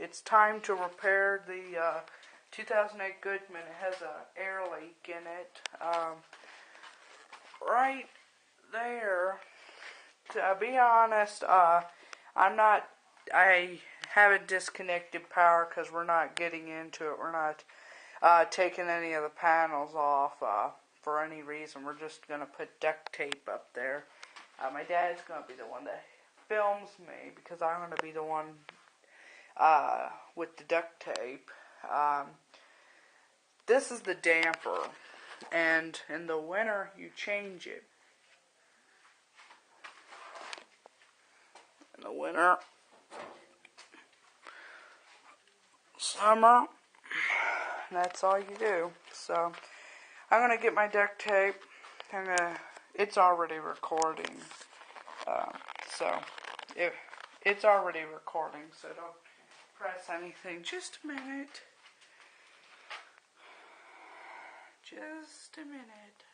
it's time to repair the 2008 Goodman. It has an air leak in it. Right there. To be honest, I haven't disconnected power because we're not getting into it. We're not taking any of the panels off for any reason. We're just going to put duct tape up there. My dad's going to be the one that films me because I'm going to be the one with the duct tape. This is the damper, and in the winter you change it. In the winter, summer, that's all you do. So I'm gonna get my duct tape. It's already recording. It's already recording. So don't press anything. Just a minute. Just a minute.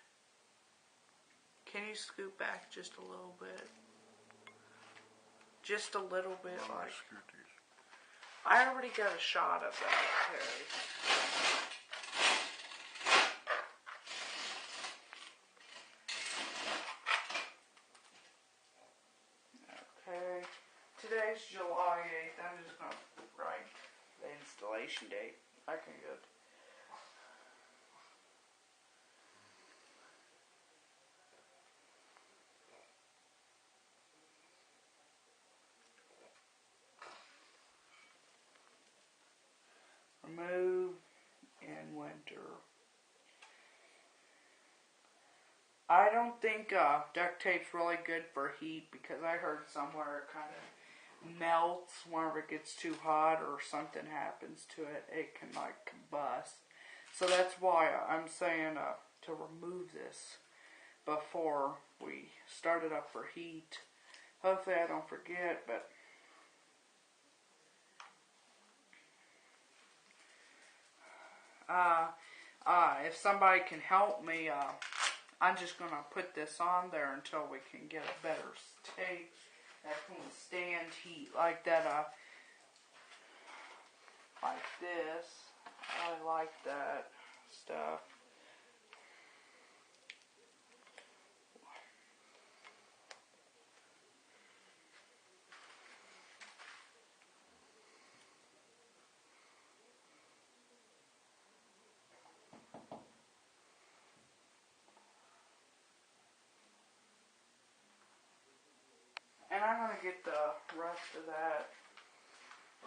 Can you scoot back just a little bit? Just a little bit, like. I already got a shot of that, okay. Okay. Today's July 8th. I'm just going to write the installation date. I can get it. Remove in winter. I don't think duct tape's really good for heat because I heard somewhere it kind of melts whenever it gets too hot or something happens to it. It can like combust. So that's why I'm saying to remove this before we start it up for heat. Hopefully I don't forget, but if somebody can help me, I'm just going to put this on there until we can get a better tape that can withstand heat like that, like this. I really like that stuff. And I'm going to get the rest of that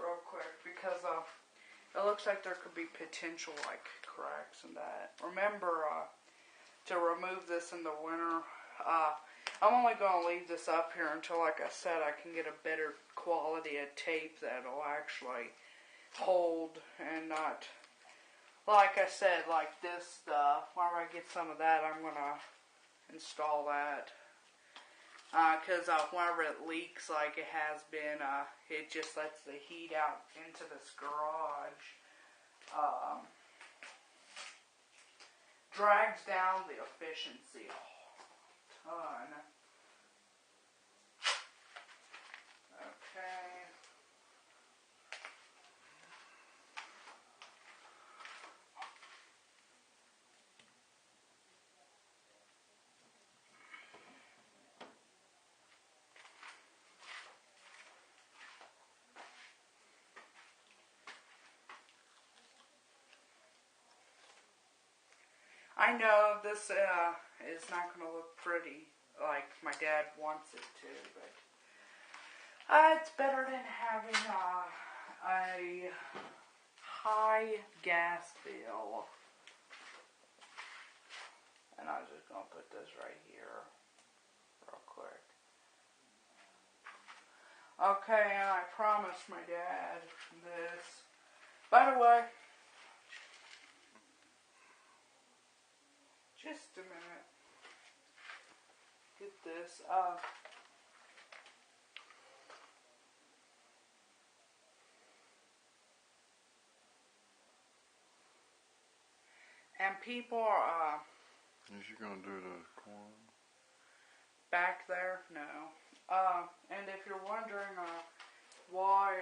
real quick because it looks like there could be potential like cracks in that. Remember to remove this in the winter. I'm only going to leave this up here until, like I said, I can get a better quality of tape that'll actually hold and not, like I said, like this stuff. Whenever I get some of that, I'm going to install that. Because whenever it leaks like it has been, it just lets the heat out into this garage. Drags down the efficiency a ton. Okay. I know this is not going to look pretty like my dad wants it to, but it's better than having a high gas bill. And I'm just going to put this right here real quick. Okay, and I promised my dad this. By the way, just a minute. Get this. And people are. Is you gonna do the corn? Back there? No. And if you're wondering why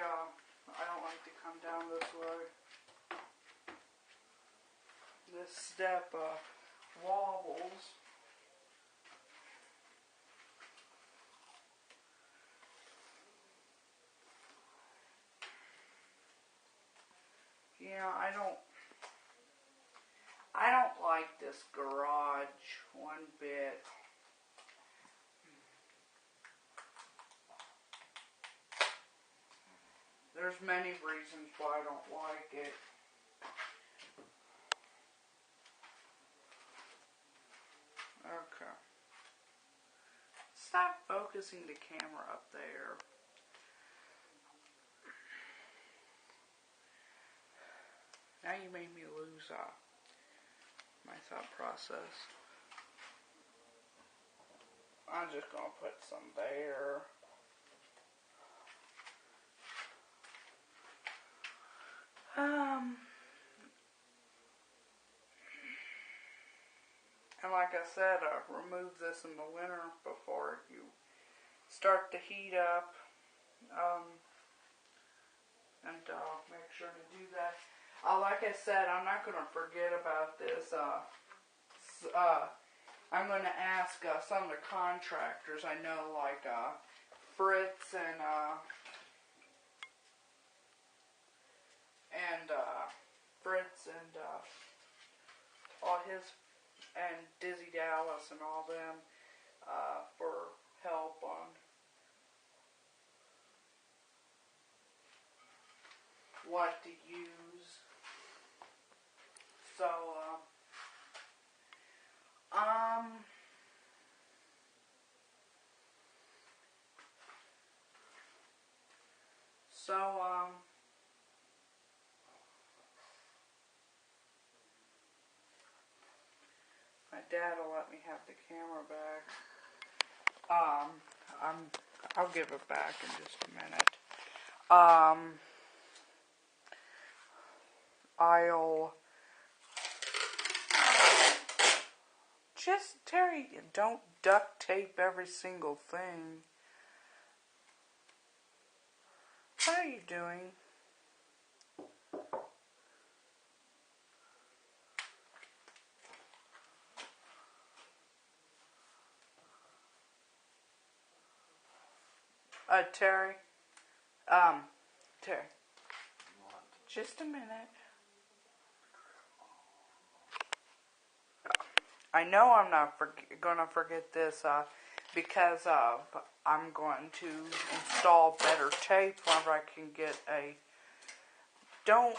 I don't like to come down this way. This step wobbles. Yeah, I don't like this garage one bit. There's many reasons why I don't like it. Okay. Stop focusing the camera up there. Now you made me lose my thought process. I'm just gonna put some there. And like I said, remove this in the winter before you start to heat up. And make sure to do that. Like I said, I'm not going to forget about this. I'm going to ask some of the contractors I know, like Fritz and all his, and Dizzy Dallas and all them for help on what to use. So, my dad will let me have the camera back. I'll give it back in just a minute. I'll just, Terry, don't duct tape every single thing. What are you doing? Terry? Terry. Just a minute. I know I'm not gonna forget this because I'm going to install better tape whenever I can get a. Don't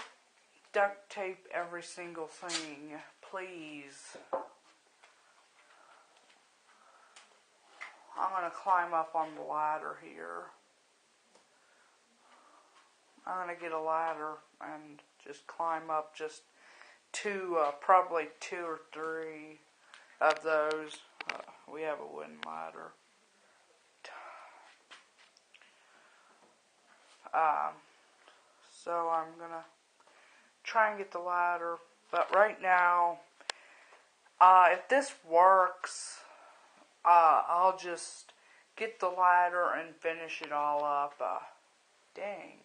duct tape every single thing, please. I'm gonna climb up on the ladder here. I'm gonna get a ladder and just climb up just probably 2 or 3 of those. We have a wooden ladder. So I'm gonna try and get the ladder, but right now, if this works, I'll just get the ladder and finish it all up. Dang.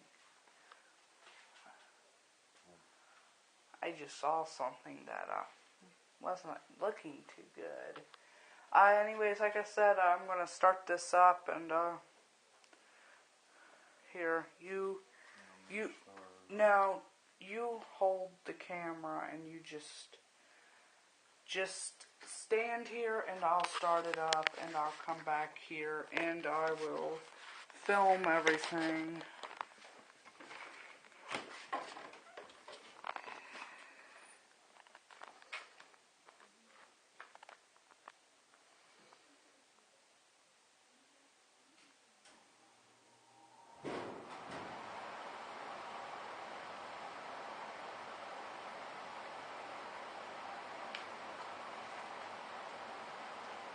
I just saw something that wasn't looking too good. Anyways, like I said, I'm going to start this up, and here, you hold the camera, and you just stand here, and I'll start it up, and I'll come back here, and I will film everything.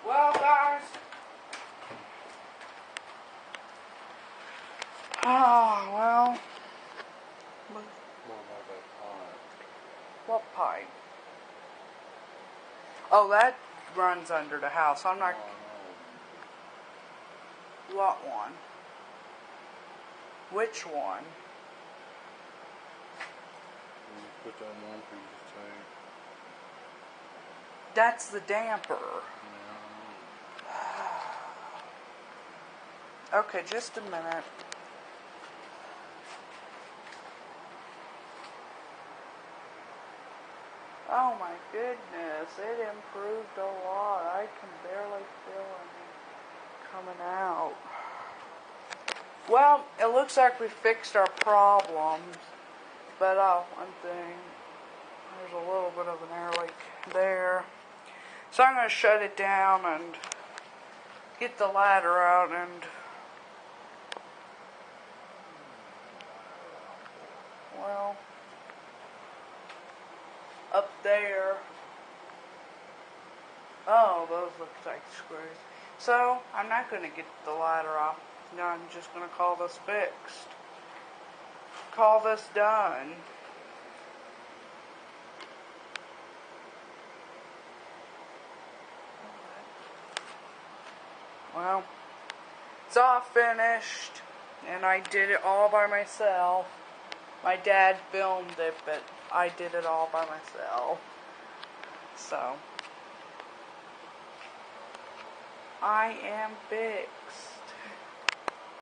Well, guys. Well. What about that pipe? What pipe? Oh, that runs under the house. I'm not. What one? Which one? put that one piece of tape. That's the damper. Yeah. Okay, just a minute. Oh my goodness, it improved a lot. I can barely feel any coming out. Well, it looks like we fixed our problems. But one thing, there's a little bit of an air leak there. So I'm going to shut it down and get the ladder out and well, up there. Oh, those look like screws. So I'm not going to get the ladder off. No, I'm just going to call this fixed. Call this done. Well, it's all finished, and I did it all by myself. My dad filmed it, but I did it all by myself. So, I am fixed.